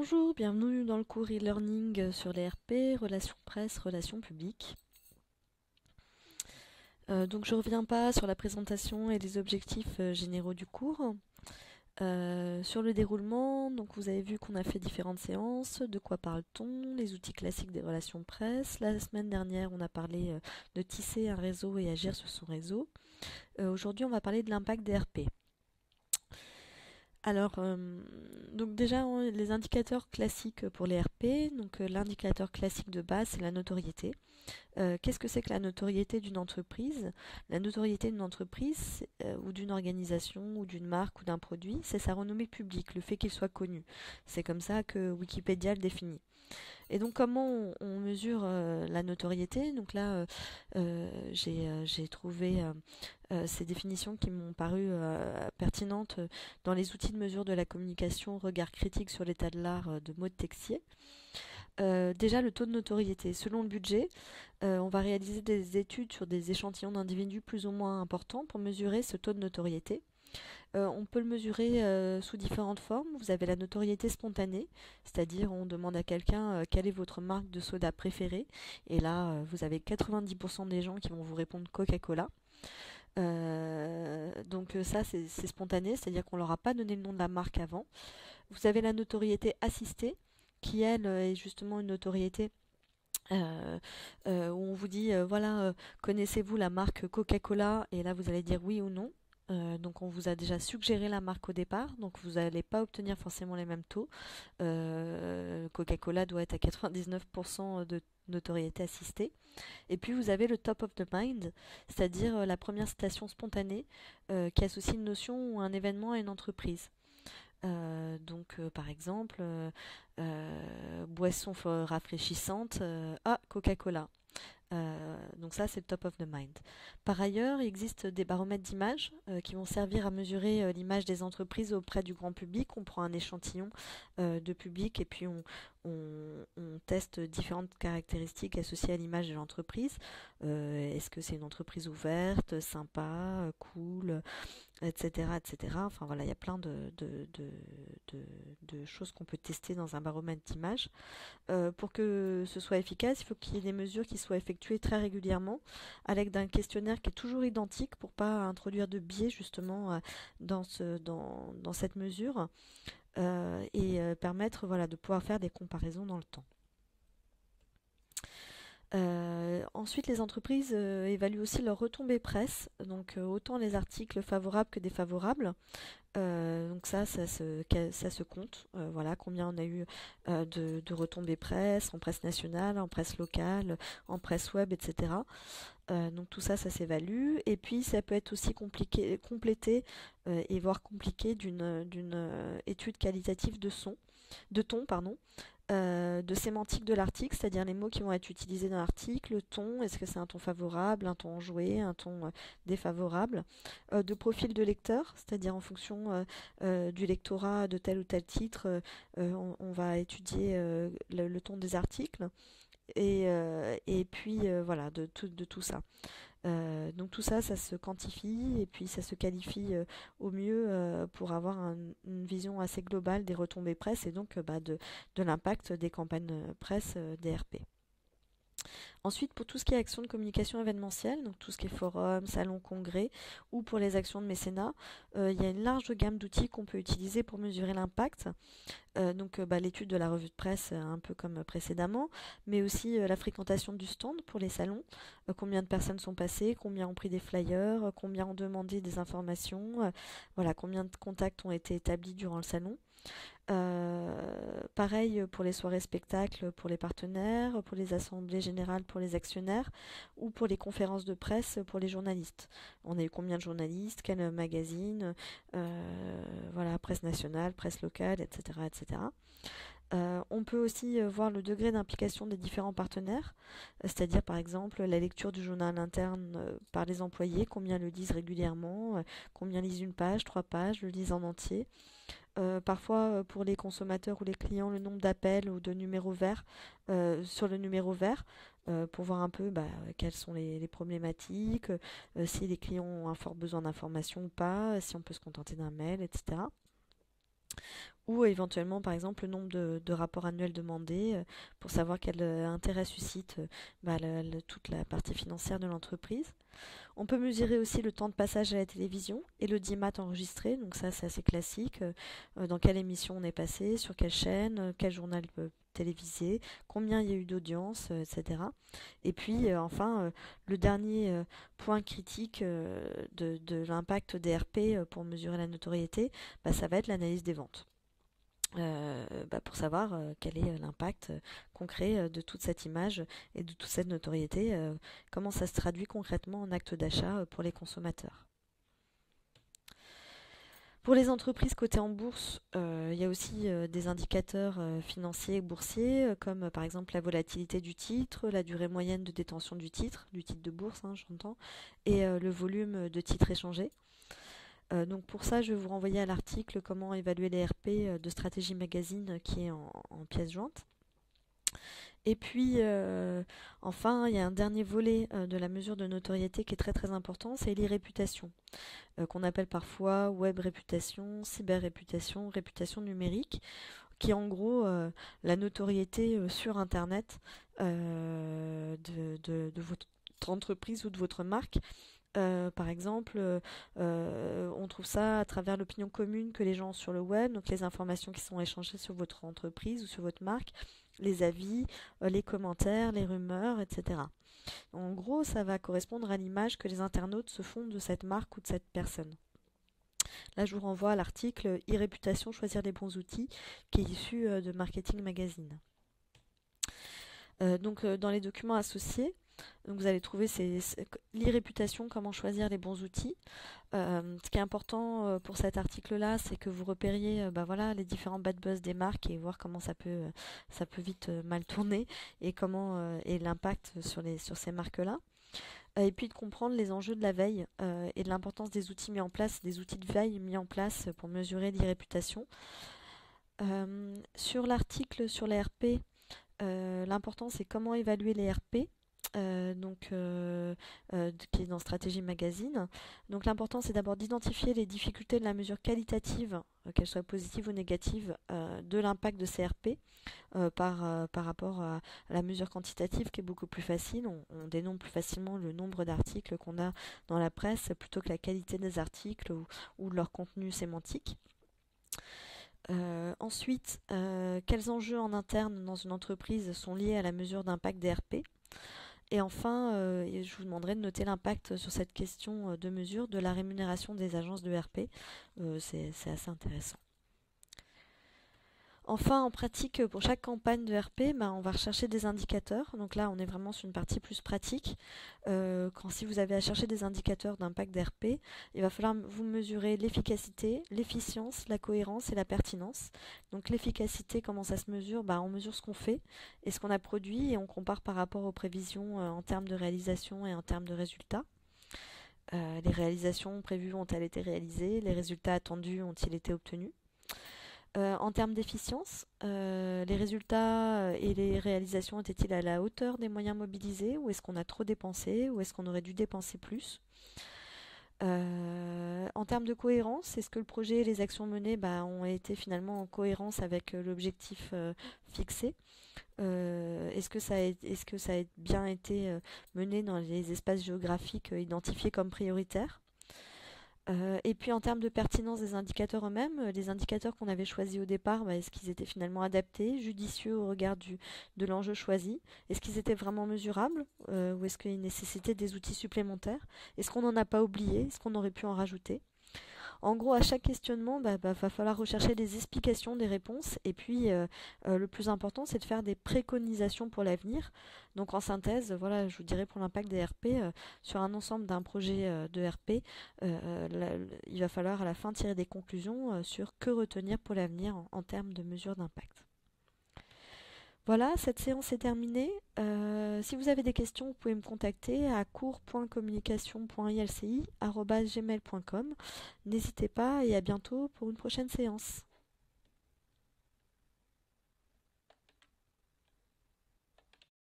Bonjour, bienvenue dans le cours e-learning sur les RP, relations presse, relations publiques. Donc je ne reviens pas sur la présentation et les objectifs généraux du cours. Sur le déroulement, donc vous avez vu qu'on a fait différentes séances. De quoi parle-t-on? Les outils classiques des relations presse. La semaine dernière, on a parlé de tisser un réseau et agir sur son réseau. Aujourd'hui, on va parler de l'impact des RP. Alors, donc déjà, les indicateurs classiques pour les RP. Donc, l'indicateur classique de base, c'est la notoriété. Qu'est-ce que c'est que la notoriété d'une entreprise? La notoriété d'une entreprise ou d'une organisation ou d'une marque ou d'un produit, c'est sa renommée publique, le fait qu'il soit connu. C'est comme ça que Wikipédia le définit. Et donc comment on mesure la notoriété? Donc là, j'ai trouvé ces définitions qui m'ont paru pertinentes dans les outils de mesure de la communication, regard critique sur l'état de l'art de Maud Texier. Déjà le taux de notoriété. Selon le budget, on va réaliser des études sur des échantillons d'individus plus ou moins importants pour mesurer ce taux de notoriété. On peut le mesurer sous différentes formes. Vous avez la notoriété spontanée, c'est-à-dire on demande à quelqu'un quelle est votre marque de soda préférée. Et là, vous avez 90% des gens qui vont vous répondre Coca-Cola. Donc ça, c'est spontané, c'est-à-dire qu'on leur a pas donné le nom de la marque avant. Vous avez la notoriété assistée, qui elle est justement une notoriété où on vous dit voilà, connaissez-vous la marque Coca-Cola? Et là, vous allez dire oui ou non. Donc on vous a déjà suggéré la marque au départ, donc vous n'allez pas obtenir forcément les mêmes taux. Coca-Cola doit être à 99% de notoriété assistée. Et puis vous avez le top of the mind, c'est-à-dire la première citation spontanée qui associe une notion ou un événement à une entreprise. Par exemple, boisson rafraîchissante, Coca-Cola. Donc ça, c'est le top of the mind. Par ailleurs, il existe des baromètres d'image qui vont servir à mesurer l'image des entreprises auprès du grand public. On prend un échantillon de public et puis on teste différentes caractéristiques associées à l'image de l'entreprise. Est-ce que c'est une entreprise ouverte, sympa, cool, etc., etc. Enfin voilà, il y a plein de choses qu'on peut tester dans un baromètre d'image. Pour que ce soit efficace, il faut qu'il y ait des mesures qui soient effectuées très régulièrement, avec un questionnaire qui est toujours identique pour pas introduire de biais justement dans cette mesure et permettre voilà, de pouvoir faire des comparaisons dans le temps. Ensuite, les entreprises évaluent aussi leurs retombées presse, donc autant les articles favorables que défavorables. Donc ça se compte. Voilà combien on a eu de retombées presse, en presse nationale, en presse locale, en presse web, etc. Donc tout ça, ça s'évalue. Et puis ça peut être aussi complété et voire compliqué d'une étude qualitative de ton, pardon, de sémantique de l'article, c'est-à-dire les mots qui vont être utilisés dans l'article, le ton, est-ce que c'est un ton favorable, un ton enjoué, un ton défavorable, de profil de lecteur, c'est-à-dire en fonction du lectorat de tel ou tel titre, on va étudier le ton des articles, et puis voilà, de tout ça. Donc tout ça, ça se quantifie et puis ça se qualifie au mieux pour avoir une vision assez globale des retombées presse et donc de l'impact des campagnes presse des RP. Ensuite, pour tout ce qui est actions de communication événementielle, donc tout ce qui est forum, salon, congrès, ou pour les actions de mécénat, il y a une large gamme d'outils qu'on peut utiliser pour mesurer l'impact. L'étude de la revue de presse, un peu comme précédemment, mais aussi la fréquentation du stand pour les salons, combien de personnes sont passées, combien ont pris des flyers, combien ont demandé des informations, voilà, combien de contacts ont été établis durant le salon. Pareil pour les soirées spectacles pour les partenaires, pour les assemblées générales pour les actionnaires ou pour les conférences de presse pour les journalistes. On a eu combien de journalistes, quel magazine, voilà, presse nationale, presse locale, etc. etc. On peut aussi voir le degré d'implication des différents partenaires, c'est-à-dire par exemple la lecture du journal interne par les employés, combien le lisent régulièrement, combien lisent une page, 3 pages, le lisent en entier. Parfois, pour les consommateurs ou les clients, le nombre d'appels ou de numéros verts sur le numéro vert pour voir un peu quelles sont les problématiques, si les clients ont un fort besoin d'informations ou pas, si on peut se contenter d'un mail, etc. ou éventuellement par exemple le nombre de rapports annuels demandés pour savoir quel intérêt suscite toute la partie financière de l'entreprise. On peut mesurer aussi le temps de passage à la télévision et l'audimat enregistré, donc ça c'est assez classique, dans quelle émission on est passé, sur quelle chaîne, quel journal télévisé, combien il y a eu d'audience, etc. Et puis enfin, le dernier point critique de l'impact des RP pour mesurer la notoriété, ça va être l'analyse des ventes. Pour savoir quel est l'impact concret de toute cette image et de toute cette notoriété, comment ça se traduit concrètement en acte d'achat pour les consommateurs. Pour les entreprises cotées en bourse, il y a aussi des indicateurs financiers et boursiers, comme par exemple la volatilité du titre, la durée moyenne de détention du titre de bourse, j'entends, et le volume de titres échangés. Donc pour ça, je vais vous renvoyer à l'article Comment évaluer les RP de Stratégie Magazine qui est en pièce jointe. Et puis enfin, il y a un dernier volet de la mesure de notoriété qui est très très important, c'est l'e-réputation, qu'on appelle parfois web réputation, cyber réputation, réputation numérique, qui est en gros la notoriété sur Internet de votre entreprise ou de votre marque. Par exemple, on trouve ça à travers l'opinion commune que les gens ont sur le web, donc les informations qui sont échangées sur votre entreprise ou sur votre marque, les avis, les commentaires, les rumeurs, etc. En gros, ça va correspondre à l'image que les internautes se font de cette marque ou de cette personne. Là, je vous renvoie à l'article e-réputation, choisir les bons outils, qui est issu de Marketing Magazine. Donc, dans les documents associés, donc vous allez trouver l'e-réputation, comment choisir les bons outils. Ce qui est important pour cet article-là, c'est que vous repériez les différents bad buzz des marques et voir comment ça peut vite mal tourner et comment est l'impact sur ces marques-là. Et puis de comprendre les enjeux de la veille et de l'importance des outils mis en place, des outils de veille mis en place pour mesurer l'e-réputation. Sur l'article sur les RP, l'important c'est comment évaluer les RP. Qui est dans Stratégie Magazine. Donc l'important c'est d'abord d'identifier les difficultés de la mesure qualitative, qu'elles soient positives ou négatives, de l'impact de CRP par rapport à la mesure quantitative qui est beaucoup plus facile. On dénombre plus facilement le nombre d'articles qu'on a dans la presse plutôt que la qualité des articles ou de leur contenu sémantique. Ensuite, quels enjeux en interne dans une entreprise sont liés à la mesure d'impact des RP? Et enfin, je vous demanderai de noter l'impact sur cette question de mesure de la rémunération des agences de RP. C'est assez intéressant. Enfin, en pratique, pour chaque campagne de RP, on va rechercher des indicateurs. Donc là, on est vraiment sur une partie plus pratique. Si vous avez à chercher des indicateurs d'impact d'RP, il va falloir vous mesurer l'efficacité, l'efficience, la cohérence et la pertinence. Donc l'efficacité, comment ça se mesure? On mesure ce qu'on fait et ce qu'on a produit et on compare par rapport aux prévisions en termes de réalisation et en termes de résultats. Les réalisations prévues ont-elles été réalisées? Les résultats attendus ont-ils été obtenus? En termes d'efficience, les résultats et les réalisations étaient-ils à la hauteur des moyens mobilisés ou est-ce qu'on a trop dépensé ou est-ce qu'on aurait dû dépenser plus? En termes de cohérence, est-ce que le projet et les actions menées ont été finalement en cohérence avec l'objectif fixé? Est-ce que ça a bien été mené dans les espaces géographiques identifiés comme prioritaires? Et puis en termes de pertinence des indicateurs eux-mêmes, les indicateurs qu'on avait choisis au départ, est-ce qu'ils étaient finalement adaptés, judicieux au regard de l'enjeu choisi? Est-ce qu'ils étaient vraiment mesurables ou est-ce qu'ils nécessitaient des outils supplémentaires? Est-ce qu'on n'en a pas oublié? Est-ce qu'on aurait pu en rajouter? En gros, à chaque questionnement, va falloir rechercher des explications, des réponses. Et puis, le plus important, c'est de faire des préconisations pour l'avenir. Donc, en synthèse, voilà, je vous dirais pour l'impact des RP, sur un ensemble d'un projet de RP, il va falloir à la fin tirer des conclusions sur que retenir pour l'avenir en termes de mesures d'impact. Voilà, cette séance est terminée. Si vous avez des questions, vous pouvez me contacter à cours.communication.ilci@gmail.com. N'hésitez pas et à bientôt pour une prochaine séance.